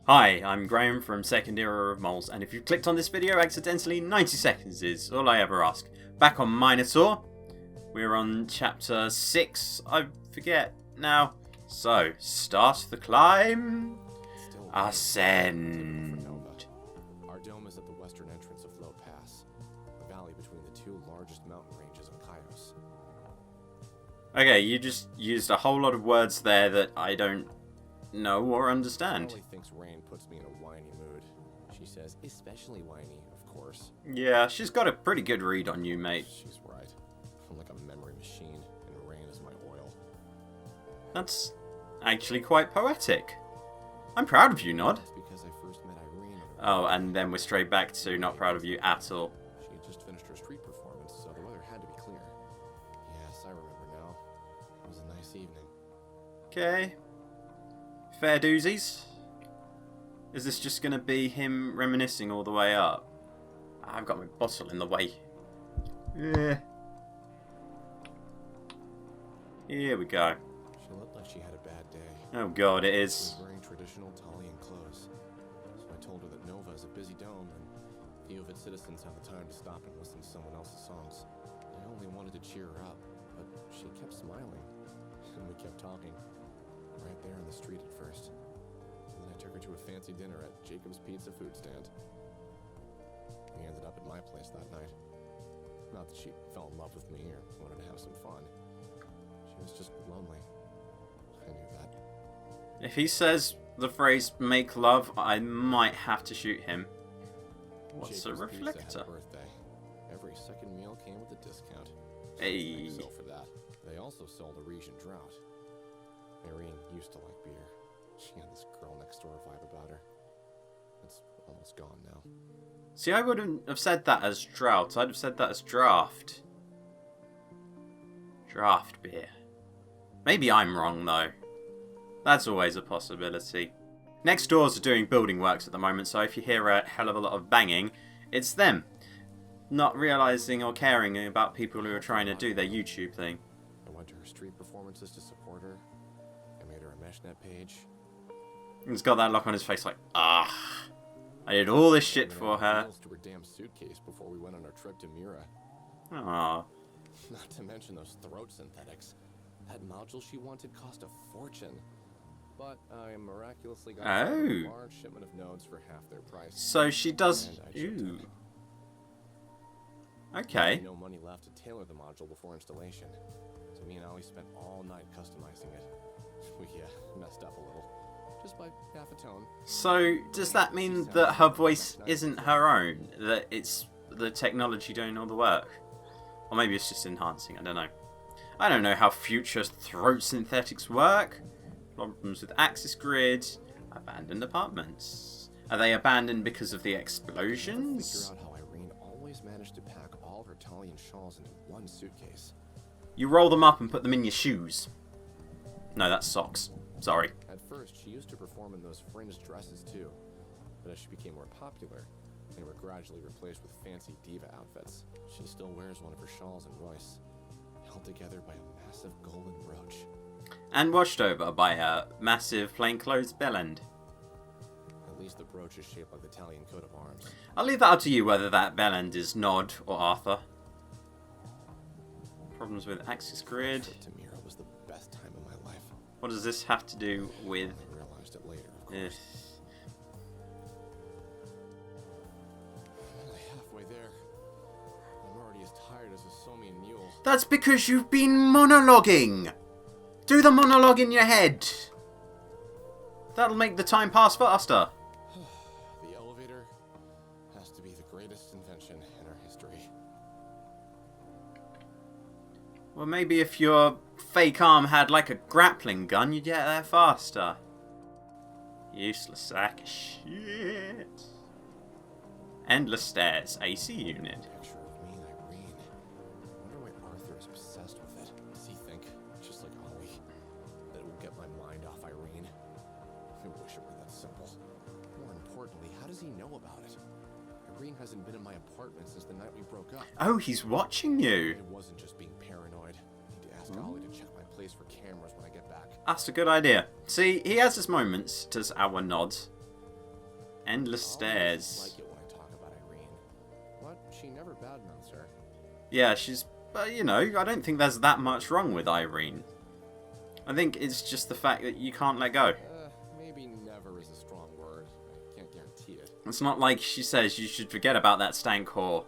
Hi, I'm Graham from Second Era of Moles, and if you've clicked on this video accidentally, 90 seconds is all I ever ask. Back on Minotaur, we're on chapter 6, I forget now. So, start the climb, ascend. Our dome is at the western entrance of Low Pass, the valley between the two largest mountain ranges in Kaios. Okay, you just used a whole lot of words there that I don't know or understand. Molly thinks rain puts me in a whiny mood. She says, especially whiny, of course. Yeah, she's got a pretty good read on you, mate. She's right. I'm like a memory machine, and rain is my oil. That's actually quite poetic. I'm proud of you, Nod. It's because I first met Irene. Oh, and then we're straight back to not proud of you at all. She had just finished her street performance, so the weather had to be clear. Yes, I remember now. It was a nice evening. Okay. Fair doozies. Is this just going to be him reminiscing all the way up? I've got my bottle in the way. Yeah. Here we go. She looked like she had a bad day. Oh god, it She is. was wearing traditional Talian clothes. So I told her that Nova is a busy dome, and few of its citizens have the time to stop and listen to someone else's songs. I only wanted to cheer her up, but she kept smiling. And we kept talking. Right there on the street at first. And then I took her to a fancy dinner at Jacob's Pizza food stand. We ended up at my place that night. Not that she fell in love with me or wanted to have some fun. She was just lonely. I knew that. If he says the phrase make love, I might have to shoot him. What's a Jacob's Pizza had reflector? a birthday. Every second meal came with a discount. Hey. So for that. They also sold a Regent Drought. Irene used to like beer. She had this girl next door vibe about her. It's almost gone now. See, I wouldn't have said that as drought. I'd have said that as draft. Draft beer. Maybe I'm wrong, though. That's always a possibility. Next doors are doing building works at the moment, so if you hear a hell of a lot of banging, it's them. Not realising or caring about people who are trying to do their YouTube thing. I went to her street performances to support her. I made her a meshnet page. He's got that look on his face like, ah. I did all this shit for her. To her damn suitcase before we went on our trip to Mira. Aww. Not to mention those throat synthetics. That module she wanted cost a fortune. But I miraculously got a large shipment of nodes for half their price. So she does. And I shipped Ooh. it. Okay. No money left to tailor the module before installation. So me and Ollie spent all night customizing it. We messed up a little. Just by half a tone. So does that mean that her voice isn't her own? That it's the technology doing all the work? Or maybe it's just enhancing, I don't know. I don't know how future throat synthetics work. Problems with access grid. Abandoned apartments. Are they abandoned because of the explosions? Figure out how Irene always managed to pack all her Talian shawls into one suitcase. You roll them up and put them in your shoes. No, that's socks. Sorry. At first, she used to perform in those fringed dresses too. But as she became more popular, they were gradually replaced with fancy diva outfits. She still wears one of her shawls in Royce, held together by a massive golden brooch. And watched over by a massive plainclothes bellend. At least the brooch is shaped like the Italian coat of arms. I'll leave that up to you whether that bellend is Nod or Arthur. Problems with access grid. Trip to Mira was the best time of my life. What does this have to do with... I realized it later, of course. I'm only halfway there. I'm already as tired as a Somian mule. That's because you've been monologuing! Do the monologue in your head! That'll make the time pass faster. The elevator has to be the greatest invention in our history. Well, maybe if your fake arm had like a grappling gun, you'd get there faster. Useless sack of shit. Endless stairs, AC unit. Picture of me and Irene. I wonder why Arthur is obsessed with it. Does he think, just like Ollie, that it will get my mind off Irene? I wish it were that simple. More importantly, how does he know about it? Irene hasn't been in my apartment since the night we broke up. Oh, he's watching you. It wasn't just being paranoid. I need to ask Ollie to check my place for cameras when I get back. That's a good idea. See, he has his moments, does our Nod. Endless stairs. I like it when I talk about Irene, but she never badmouths her. Yeah, she's... But, you know, I don't think there's that much wrong with Irene. I think it's just the fact that you can't let go. Maybe never is a strong word. I can't guarantee it. It's not like she says you should forget about that stank whore.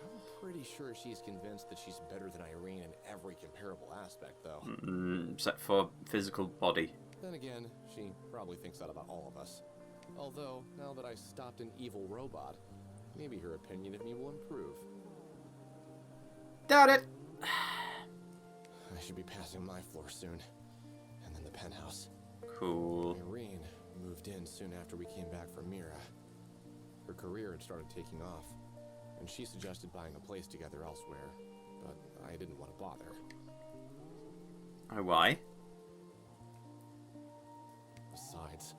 I'm pretty sure she's convinced that she's better than Irene in every comparable aspect, though. Except for physical body. Then again, she probably thinks that about all of us. Although, now that I stopped an evil robot, maybe her opinion of me will improve. Doubt it. I should be passing my floor soon. And then the penthouse. Cool. Irene moved in soon after we came back from Mira. Her career had started taking off, and she suggested buying a place together elsewhere, but I didn't want to bother. Oh, why? Besides,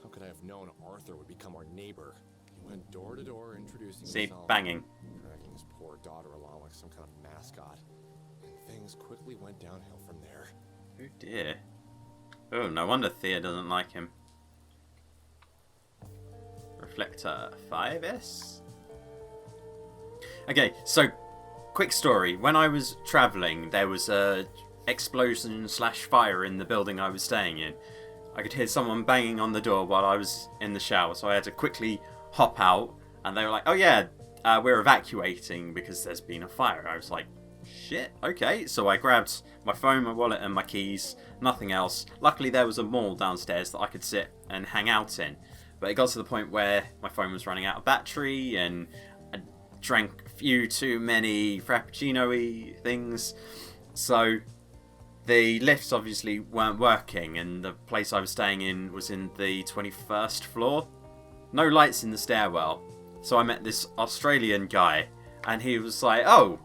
how could I have known Arthur would become our neighbor? He went door to door introducing See, himself, banging. dragging his poor daughter along like some kind of mascot, and things quickly went downhill from there. Oh dear. Oh, no wonder Thea doesn't like him. Reflector 5S? Okay, so, quick story. When I was travelling, there was a explosion / fire in the building I was staying in. I could hear someone banging on the door while I was in the shower, so I had to quickly hop out, and they were like, oh yeah, we're evacuating because there's been a fire. I was like, shit, okay. So I grabbed my phone, my wallet, and my keys, nothing else. Luckily there was a mall downstairs that I could sit and hang out in. But it got to the point where my phone was running out of battery, and I drank a few too many Frappuccino-y things. So the lifts obviously weren't working, and the place I was staying in was in the 21st floor. No lights in the stairwell. So I met this Australian guy, and he was like, oh,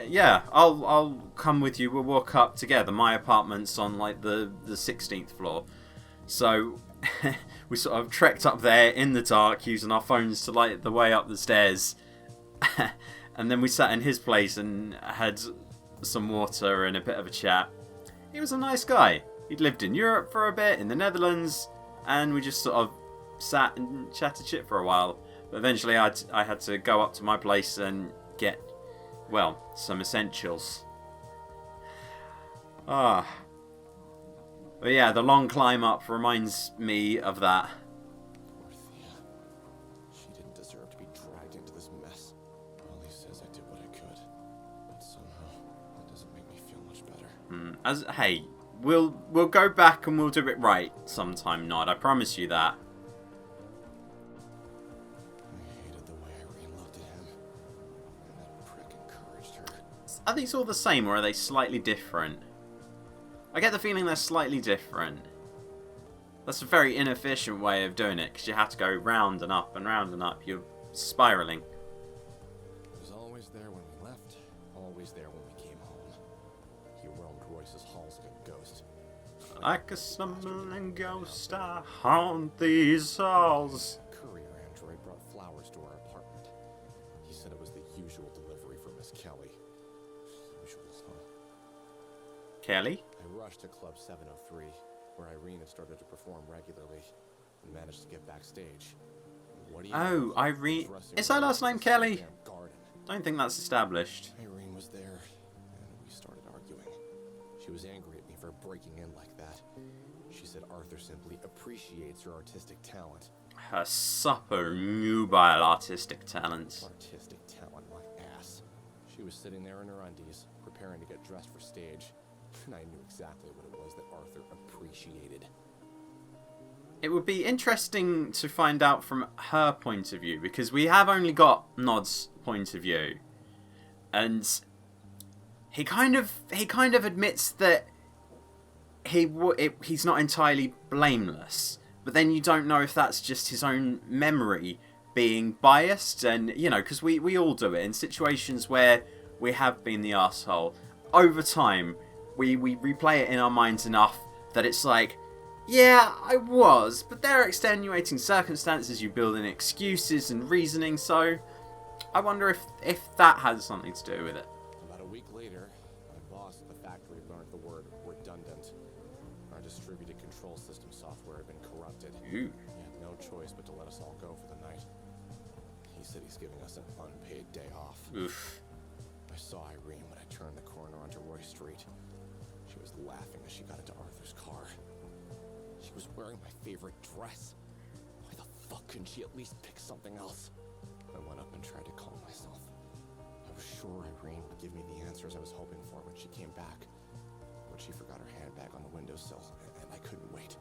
yeah, I'll come with you. We'll walk up together. My apartment's on like the 16th floor. So we sort of trekked up there in the dark using our phones to light the way up the stairs. And then we sat in his place and had some water and a bit of a chat. He was a nice guy. He'd lived in Europe for a bit, in the Netherlands, and we just sort of sat and chatted shit for a while. But eventually I had to go up to my place and get, well, some essentials. But yeah, the long climb up reminds me of that. Poor Thea. She didn't deserve to be dragged into this mess. Well, he says I did what I could, but somehow that doesn't make me feel much better. Hey, we'll go back and we'll do it right sometime, Nod. I promise you that. I hated the way Irene looked at him, and that prick encouraged her. Are these all the same, or are they slightly different? I get the feeling they're slightly different. That's a very inefficient way of doing it, because you have to go round and up and round and up. You're spiraling. He was always there when we left, always there when we came home. He roamed Royce's halls like a ghost. Like a stumbling ghost, I haunt these halls. Courier android brought flowers to our apartment. He said it was the usual delivery for Miss Kelly. Usual, huh? Kelly? I rushed to Club 703, where Irene had started to perform regularly, and managed to get backstage. What do you know? Irene. Dressing Is her last room name in the Kelly? damn garden. Don't think that's established. Irene was there, and we started arguing. She was angry at me for breaking in like that. She said Arthur simply appreciates her artistic talent. Her supper nubile artistic talents. Artistic talent, my ass. She was sitting there in her undies, preparing to get dressed for stage, and I knew exactly what it was that Arthur appreciated. It would be interesting to find out from her point of view, because we have only got Nod's point of view, and he kind of admits that he's not entirely blameless, but then you don't know if that's just his own memory being biased, and you know, because we all do it in situations where we have been the arsehole. Over time, we replay it in our minds enough that it's like, yeah, I was, but there are extenuating circumstances. You build in excuses and reasoning, so I wonder if that has something to do with it. About a week later, my boss at the factory learned the word redundant. Our distributed control system software had been corrupted. Ooh. He had no choice but to let us all go for the night. He said he's giving us an unpaid day off. Oof. I saw Irene when I turned the corner onto Roy Street. She was laughing as she got into Arthur's car. She was wearing my favorite dress. Why the fuck couldn't she at least pick something else? I went up and tried to calm myself. I was sure Irene would give me the answers I was hoping for when she came back. But she forgot her handbag on the windowsill, and I couldn't wait.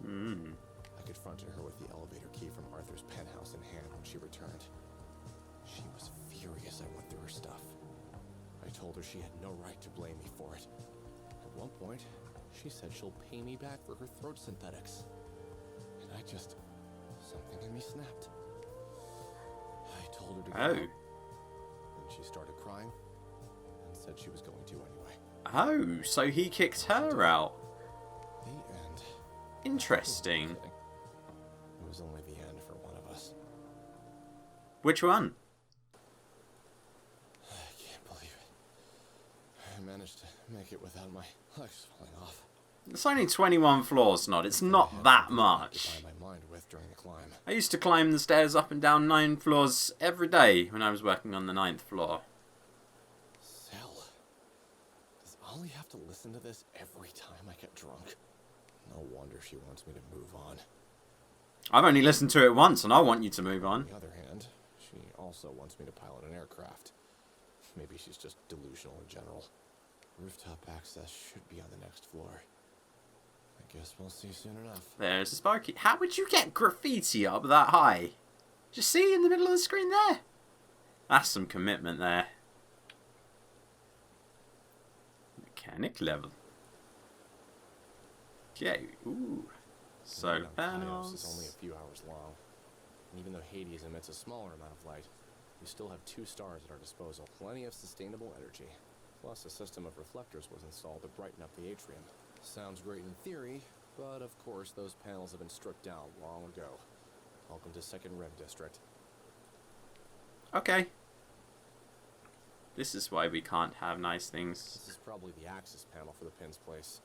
I confronted her with the elevator key from Arthur's penthouse in hand when she returned. She was furious I went through her stuff. I told her she had no right to blame me for it. At one point, she said she'll pay me back for her throat synthetics. And something in me snapped. I told her to go. And she started crying and said she was going to anyway. Oh, so he kicked her out. The end. Interesting. It was only the end for one of us. Which one? I can't believe it. I managed to make it without my legs falling off. It's only 21 floors, Nod. It's not that much. My mind with during the climb. I used to climb the stairs up and down 9 floors every day when I was working on the 9th floor. Sel, does Ollie have to listen to this every time I get drunk? No wonder she wants me to move on. I've only listened to it once, and I want you to move on. On the other hand, she also wants me to pilot an aircraft. Maybe she's just delusional in general. Rooftop access should be on the next floor. I guess we'll see soon enough. There's a Sparky. How would you get graffiti up that high? Just see in the middle of the screen there. That's some commitment there. Mechanic level. Okay. Ooh. Solar panels. Is only a few hours long. And even though Hades emits a smaller amount of light, we still have 2 stars at our disposal. Plenty of sustainable energy. Plus, a system of reflectors was installed to brighten up the atrium. Sounds great in theory, but of course those panels have been struck down long ago. Welcome to Second Rim District. Okay. This is why we can't have nice things. This is probably the access panel for the pin's place.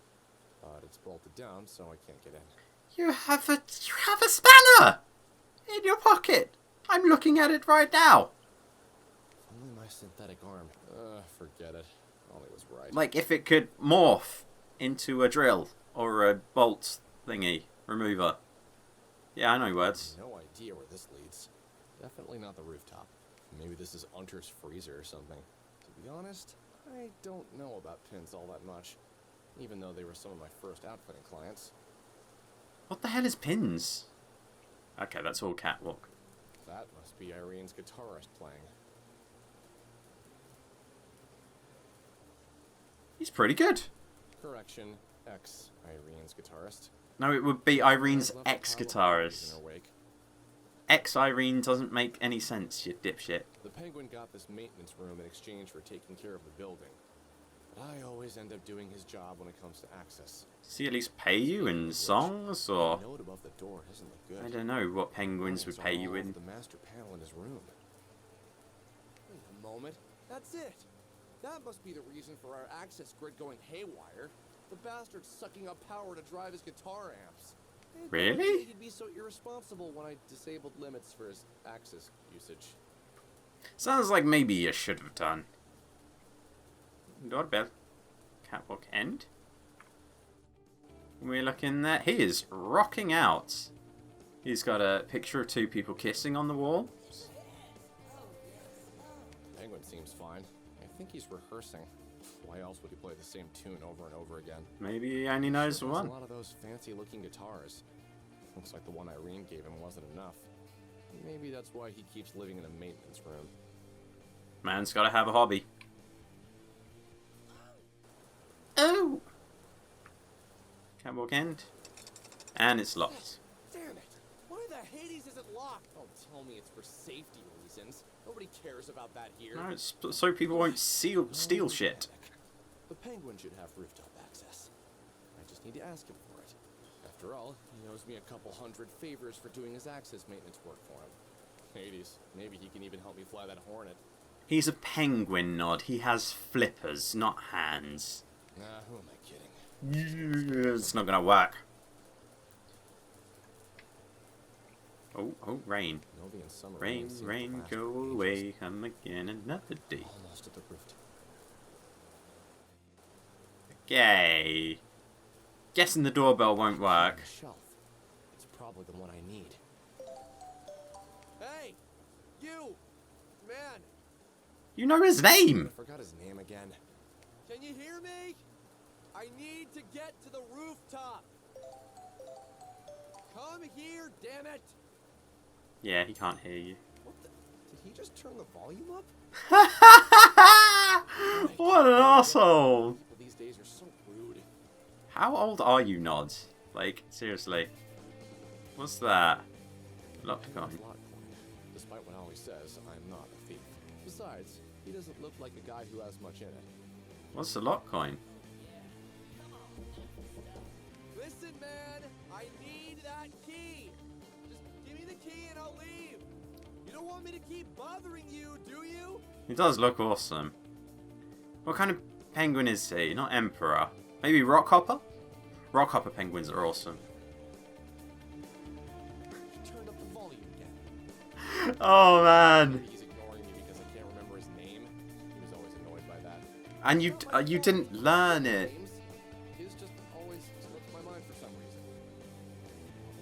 But it's bolted down, so I can't get in. You have a spanner in your pocket. I'm looking at it right now. Only my synthetic arm. Forget it. Ollie was right. Like if it could morph into a drill or a bolt thingy remover. Yeah, I know words. No idea where this leads. Definitely not the rooftop. Maybe this is Unter's freezer or something. To be honest, I don't know about pins all that much, even though they were some of my first outfitting clients. What the hell is pins? Okay, that's all catwalk. That must be Irene's guitarist playing. He's pretty good. Correction, ex-Irene's guitarist. No, it would be Irene's I've left a pile of ex-guitarist. in her wake. Ex-Irene doesn't make any sense, you dipshit. The Penguin got this maintenance room in exchange for taking care of the building. But I always end up doing his job when it comes to access. Does he at least pay you in songs, or... The note above the door doesn't look good. I don't know what penguins would pay you in. The master panel in his room. Wait a moment. That's it. That must be the reason for our access grid going haywire. The bastard's sucking up power to drive his guitar amps. Really? He'd be so irresponsible when I disabled limits for his access usage. Sounds like maybe you should have done. Doorbell. Catwalk end. We're looking there. He is rocking out. He's got a picture of 2 people kissing on the wall. Penguin seems fine. I think he's rehearsing. Why else would he play the same tune over and over again? Maybe he only knows one. A lot of those fancy-looking guitars. Looks like the one Irene gave him wasn't enough. Maybe that's why he keeps living in a maintenance room. Man's gotta have a hobby. Oh! Catwalk end. And it's locked. Damn it! Why the Hades is it locked? Don't tell me it's for safety reasons. Nobody cares about that here. No, it's so people won't steal shit. The Penguin should have rooftop access. I just need to ask him for it. After all, he owes me a couple hundred favors for doing his access maintenance work for him. Hades, maybe he can even help me fly that Hornet. He's a penguin, Nod. He has flippers, not hands. Nah, who am I kidding? It's not gonna work. Oh, oh, rain. Novi and Summer Rain, only seem to rain, last go for away, ages. come again another day. Almost at the roof. Okay. Guessing the doorbell won't work. On the shelf. It's probably the one I need. Hey! You! Man! You know his name! I forgot his name again. Can you hear me? I need to get to the rooftop. Come here, damn it! Yeah, he can't hear you. What the? Did he just turn the volume up? What an asshole! People these days are so rude. How old are you, Nod? Like, seriously. What's that? Locked I'm coin. not Lock Coin. Despite what Ollie says, I'm not a thief. Besides, he doesn't look like a guy who has much in it. What's the lock coin? Listen, man! I need that key! Just give me the key and I'll leave! You don't want me to keep bothering you, do you? He does look awesome. What kind of penguin is he? Not emperor. Maybe rockhopper? Rockhopper penguins are awesome. You turned up the volume again. Oh man! He's ignoring me because I can't remember his name. He was always annoyed by that. And you didn't learn it. Names? His just always slips my mind for some reason.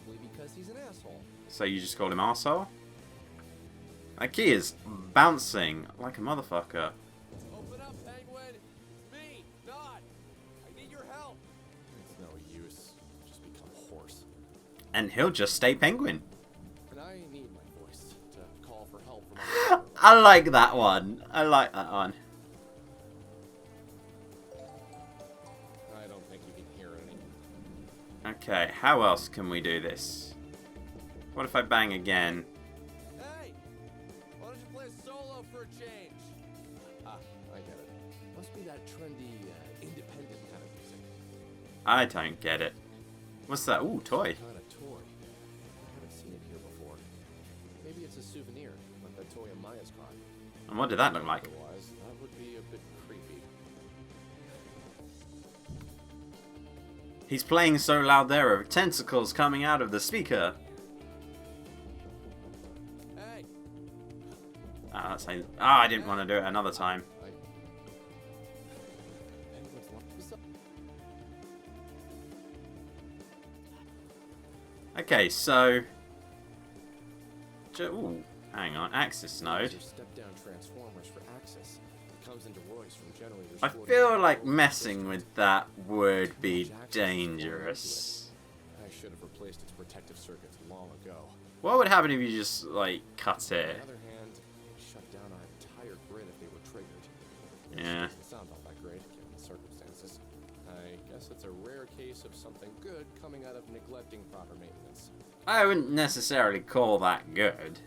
Probably because he's an asshole. So you just call him arsehole? That key is bouncing like a motherfucker. Open up, penguin! It's me, Nod! I need your help! It's no use. Just become hoarse. And he'll just stay penguin. And I need my voice to call for help from my I like that one. I like that one. I don't think you can hear it anymore. Okay, how else can we do this? What if I bang again? Hey! Why don't you play solo for a change? Ah, I get it. Must be that trendy, independent kind of music. I don't get it. What's that? Ooh, toy. Some kind of toy. I haven't seen it here before. Maybe it's a souvenir, like that toy in Maya's car. And what did that look like? Otherwise, that would be a bit creepy. He's playing so loud there are tentacles coming out of the speaker. Hey! I didn't want to do it another time. Okay, so... Ooh, hang on. Axis node. Step-down transformers for access. It comes into Royce from generally I feel like messing with that would be dangerous. I should have replaced its protective circuits long ago. What would happen if you just, like, cut On it? the other hand, it shut down our entire grid if they were triggered. Yeah. Doesn't sound all that great, given the circumstances. I guess it's a rare case of something good coming out of neglecting proper maintenance. I wouldn't necessarily call that good.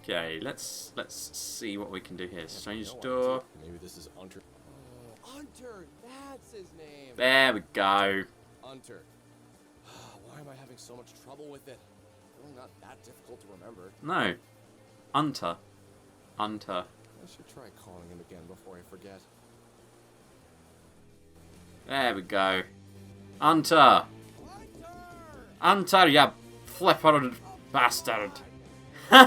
Okay, let's see what we can do here. Strange No door. idea. Maybe this is Unter. Unter! That's his name! There we go. Unter. Why am I having so much trouble with it? Really not that difficult to remember. No. Unter. Unter. I should try calling him again before I forget. There we go. Unter. Unter, you flippered bastard. Wait,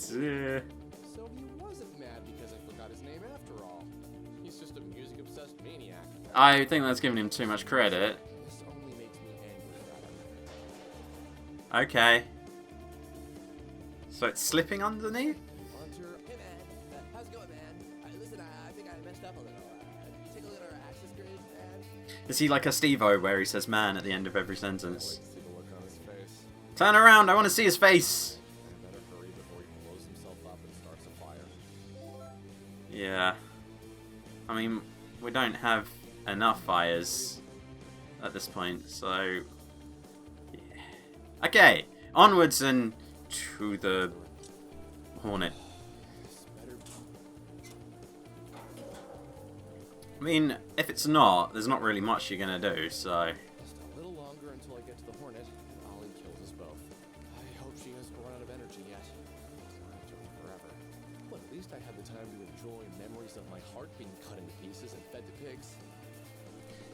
Dear. so he wasn't mad because I forgot his name after all. He's just a music-obsessed maniac. I think that's giving him too much credit. This only makes me angry about him. Okay. So it's slipping underneath? Unter. Hey man, how's it going, man? Listen, I think I messed up a little. Can you take a look at our access grid, man? Is he like a Steve-O where he says man at the end of every sentence? Wait to see the look on his face. Turn around, I want to see his face! I better hurry before he blows himself up and starts a fire. Yeah. I mean, we don't have enough fires at this point, so... Yeah. Okay, onwards and to the Hornet. This better I mean, if it's not, there's not really much you're gonna do, so... just a little longer until I get to the Hornet. Ollie kills us both. I hope she doesn't run out of energy yet. It took me forever. But at least I had the time to enjoy memories of my heart being cut into pieces and fed to pigs.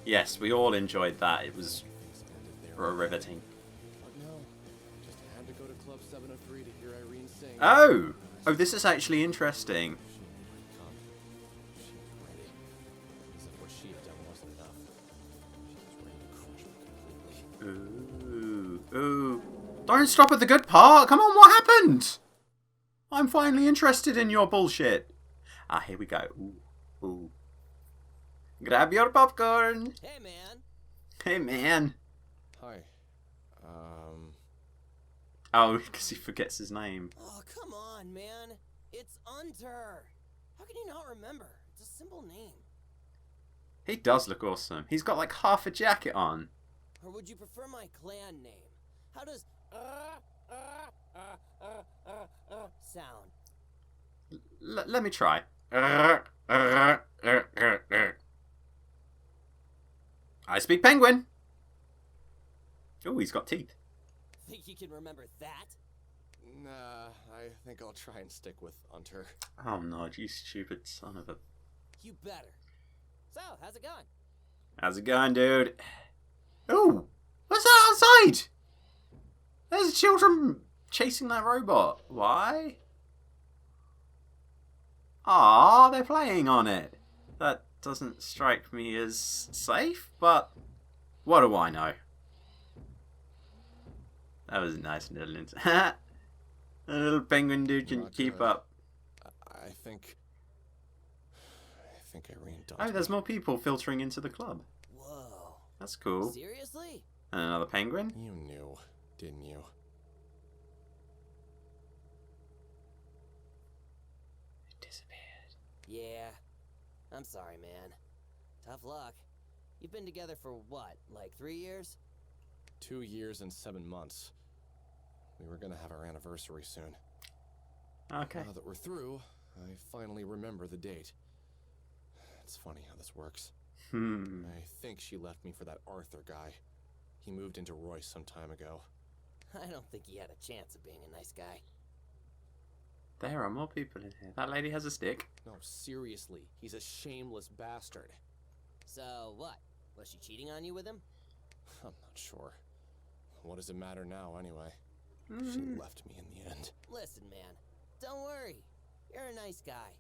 Yes, we all enjoyed that. It was Things ended there. riveting. But no, just had to go to Club 703 to hear Irene sing. Oh! Oh, this is actually interesting. She knew I'd come. She was ready. As if what she had done wasn't enough. She was ready to crush me completely. Ooh. Don't stop at the good part! Come on, what happened? I'm finally interested in your bullshit. Ah, here we go. Ooh. Grab your popcorn. Hey, man. Hey, man. Hi. Oh, because he forgets his name. Oh, come on, man. It's Unter. How can you not remember? It's a simple name. He does look awesome. He's got like half a jacket on. Or would you prefer my clan name? How does sound? Let me try. I speak penguin. Oh, he's got teeth. Think you can remember that? Nah, I think I'll try and stick with Unter. Oh, Nod, you stupid son of a... You better. So, how's it going? How's it going, dude? Oh, what's that outside? There's children chasing that robot. Why? Ah, they're playing on it. That doesn't strike me as safe, but what do I know? That was a nice little a little penguin dude can Not keep good. up. I think Irene dumped Oh, there's me. more people filtering into the club. Whoa. That's cool. Seriously? And another penguin. You knew, didn't you? It disappeared. Yeah. I'm sorry, man. Tough luck. You've been together for what, like 3 years? 2 years and 7 months. We were gonna have our anniversary soon. Okay. Now that we're through, I finally remember the date. It's funny how this works. I think she left me for that Arthur guy. He moved into Royce some time ago. I don't think he had a chance of being a nice guy. There are more people in here. That lady has a stick. No, seriously, he's a shameless bastard. So, what? Was she cheating on you with him? I'm not sure. What does it matter now, anyway? She left me in the end. Listen, man. Don't worry. You're a nice guy.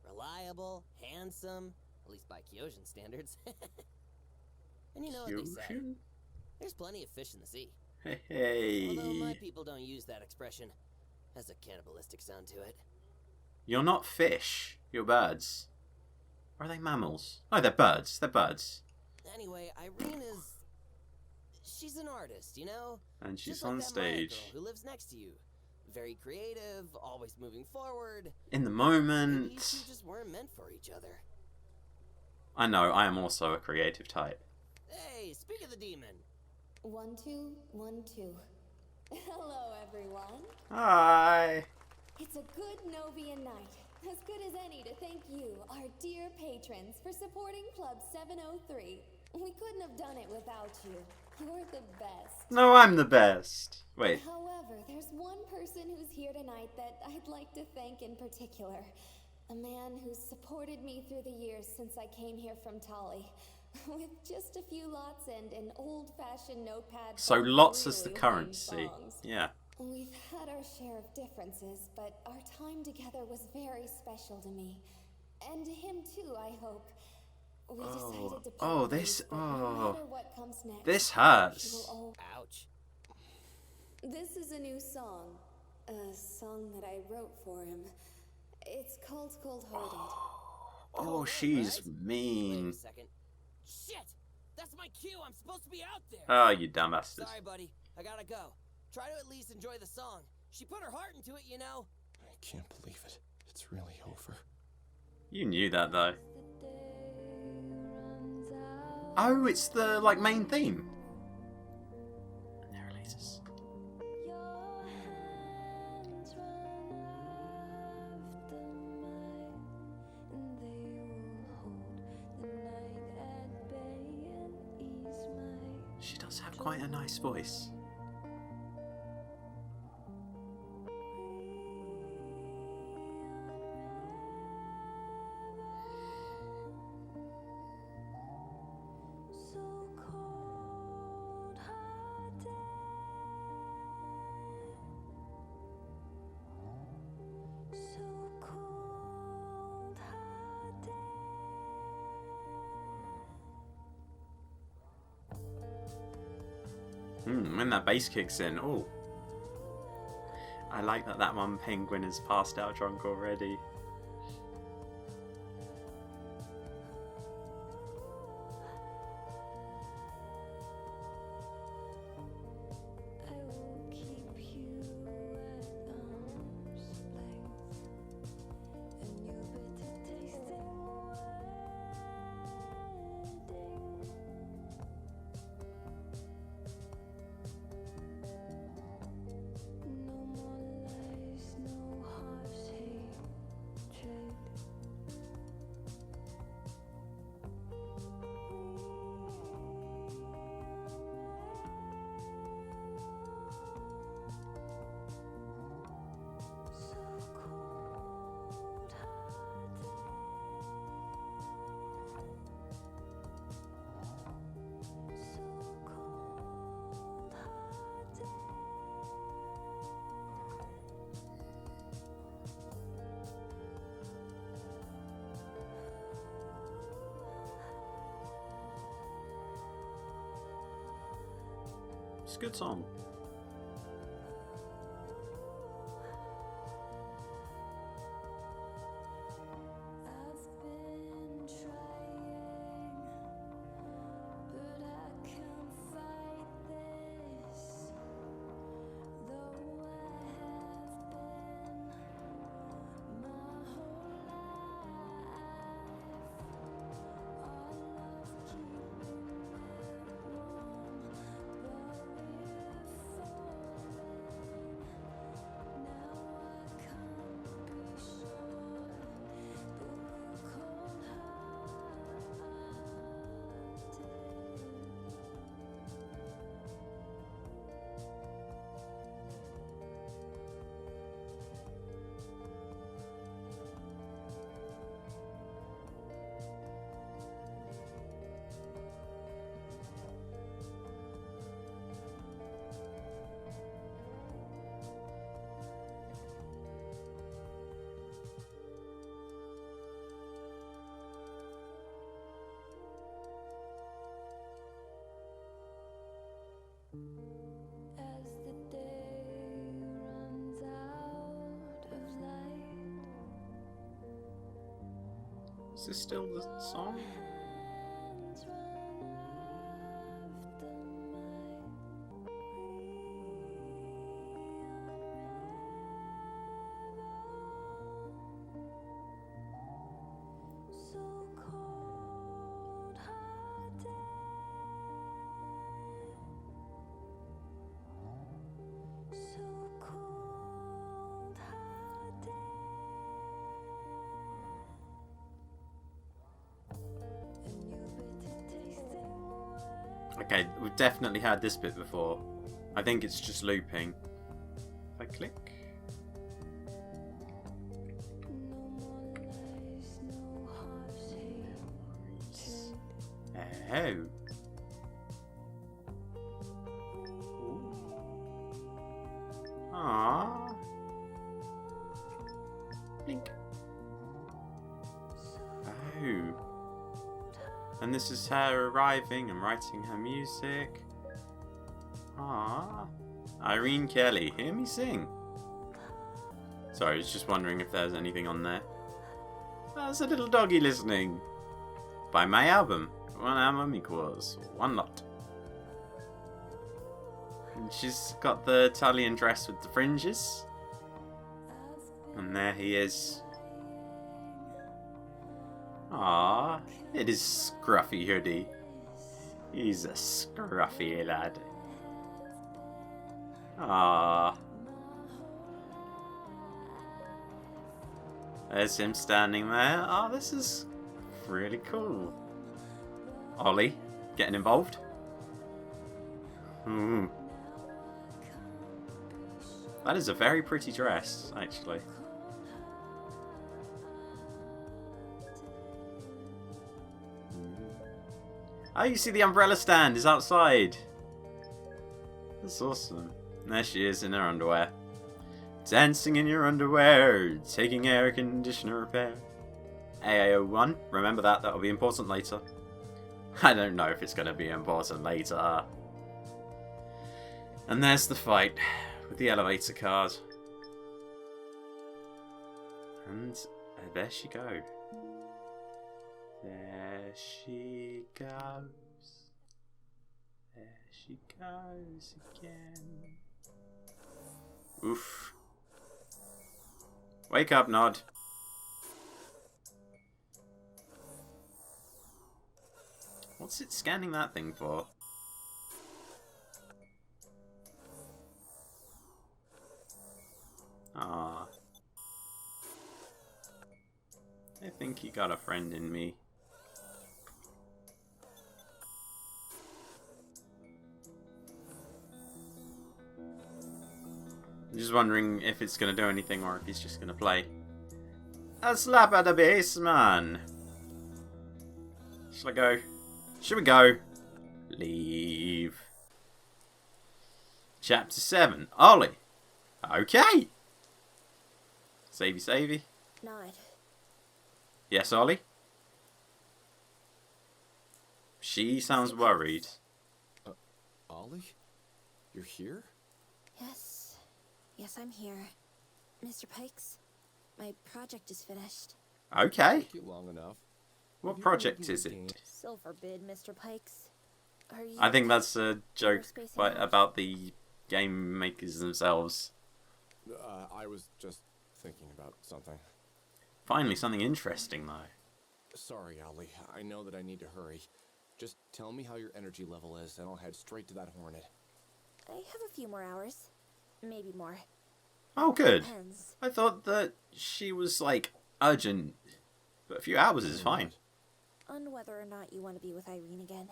Reliable, handsome, at least by Kyojin standards. And you know what they say. Fusion? There's plenty of fish in the sea. Hey. Although my people don't use that expression. Has a cannibalistic sound to it. You're not fish. You're birds. Or are they mammals? Oh, they're birds. They're birds. Anyway, Irene is... She's an artist, you know? And she's Just on like that Maya stage. girl who lives next to you. Very creative, always moving forward. In the Maybe moment. you two just weren't meant for each other. I know, I am also a creative type. Hey, speak of the demon. 1 2 1 2. Hello, everyone. Hi. It's a good Novian night. As good as any to thank you, our dear patrons, for supporting Club 703. We couldn't have done it without you. You're the best. No, I'm the best. Wait. However, there's one person who's here tonight that I'd like to thank in particular. A man who's supported me through the years since I came here from Tali. With just a few lots and an old-fashioned notepad. So full of lots is the really currency. lame songs. Yeah. We've had our share of differences, but our time together was very special to me. And to him too, I hope. We decided to part this- ways, but no oh. matter what comes next, This he hurts. will Ouch. This is a new song. A song that I wrote for him. It's called Cold-Hearted. Oh, she's Wait a mean. second. Shit! That's my cue! I'm supposed to be out there! Oh, you dumb bastard. Sorry, buddy. I gotta go. Try to at least enjoy the song. She put her heart into it, you know? I can't believe it. It's really over. You knew that, though. Oh, it's the, like, main theme. And there are lasers. She does have quite a nice voice. When that bass kicks in, oh. I like that one penguin has passed out drunk already. It's a good song. As the day runs out of light, Is this still the song? hands run after my so cold hearted. So cold hearted. And you bitter tasting words. Okay, we've definitely had this bit before. I think it's just looping. If I click. No more lies, no harsh hatred. Oh. Aww. Blink. Oh. And this is her arriving and writing her music. Aww. Irene Kelly, hear me sing. Sorry, I was just wondering if there's anything on there. There's a little doggy listening. Buy my album. One album equals one lot. And she's got the Italian dress with the fringes. And there he is. Ah, it is Scruffy Hoodie. He's a scruffy lad. Ah. There's him standing there. Oh, this is really cool. Ollie, getting involved. Ooh. That is a very pretty dress, actually. Oh, you see the umbrella stand is outside. That's awesome. There she is in her underwear. Dancing in your underwear, taking air conditioner repair. AAO1, remember that, that'll be important later. I don't know if it's going to be important later. And there's the fight with the elevator cars. And there she goes. There she goes. There she goes again. Oof. Wake up, Nod. What's it scanning that thing for? Ah. I think you got a friend in me. I'm just wondering if it's going to do anything or if he's just going to play. A slap at the baseman. Shall I go? Should we go? Leave. Chapter 7. Ollie. Okay. Savey, savey. Nod. Yes, Ollie? She sounds worried. Ollie? You're here? Yes. Yes, I'm here. Mr. Pikes, my project is finished. Okay. Took you long enough. What Have you project already is it? regained- So forbid, Mr. Pikes. Are you I think that's a joke Aerospace by, and about the game makers themselves. I was just thinking about something. Finally, something interesting, though. Sorry, Ollie. I know that I need to hurry. Just tell me how your energy level is, and I'll head straight to that Hornet. I have a few more hours. Maybe more. Oh, good. Depends. I thought that she was, like, urgent. But a few hours is fine. On whether or not you want to be with Irene again.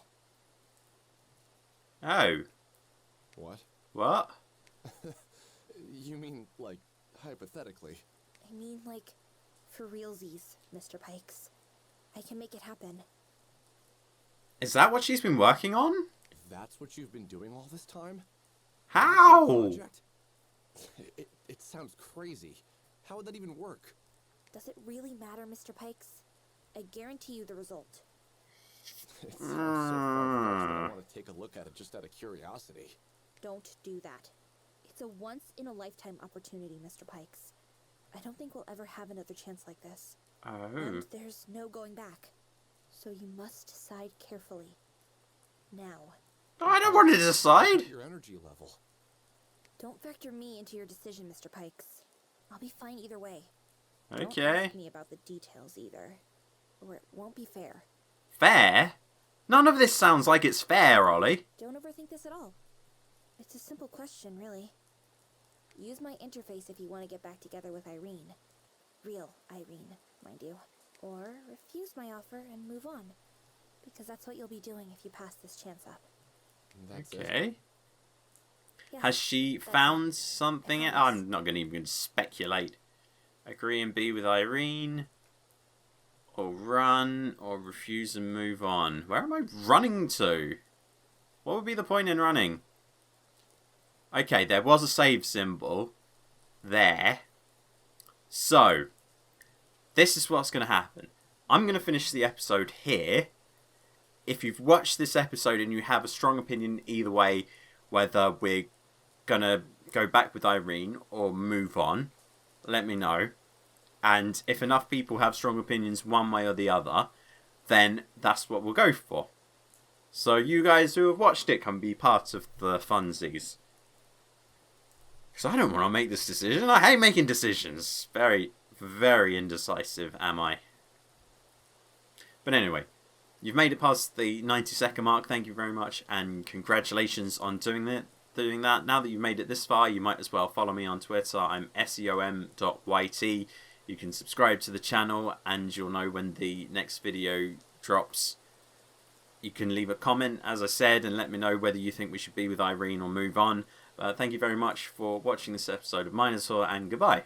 Oh. What? What? You mean, like, hypothetically? I mean, like, for realsies, Mr. Pikes. I can make it happen. Is that what she's been working on? That's what you've been doing all this time? How? Project? It sounds crazy. How would that even work? Does it really matter, Mr. Pikes? I guarantee you the result. It sounds so far-fetched that I want to take a look at it just out of curiosity. Don't do that. It's a once-in-a-lifetime opportunity, Mr. Pikes. I don't think we'll ever have another chance like this. Oh. And there's no going back. So you must decide carefully. Now. I don't want to decide. Your energy level. Don't factor me into your decision, Mr. Pikes. I'll be fine either way. Don't Okay. ask me about the details either, or it won't be fair. Fair? None of this sounds like it's fair, Ollie. Don't overthink this at all. It's a simple question, really. Use my interface if you want to get back together with Irene. Real Irene, mind you. Or refuse my offer and move on. Because that's what you'll be doing if you pass this chance up. That's it. Okay. Yeah, Has she that's found it. something? I promise. I'm not going to even speculate. Agree and be with Irene. Or run. Or refuse and move on. Where am I running to? What would be the point in running? Okay, there was a save symbol. There. So. This is what's going to happen. I'm going to finish the episode here. If you've watched this episode and you have a strong opinion either way, whether we're going to go back with Irene or move on, let me know. And if enough people have strong opinions one way or the other, then that's what we'll go for. So you guys who have watched it can be part of the funsies. Because I don't want to make this decision. I hate making decisions. Very, very indecisive am I. But anyway, you've made it past the 90-second mark. Thank you very much, and congratulations on doing that. Now that you've made it this far, you might as well follow me on Twitter. I'm seom.yt. You can subscribe to the channel, and you'll know when the next video drops. You can leave a comment, as I said, and let me know whether you think we should be with Irene or move on. Thank you very much for watching this episode of Minotaur, and goodbye.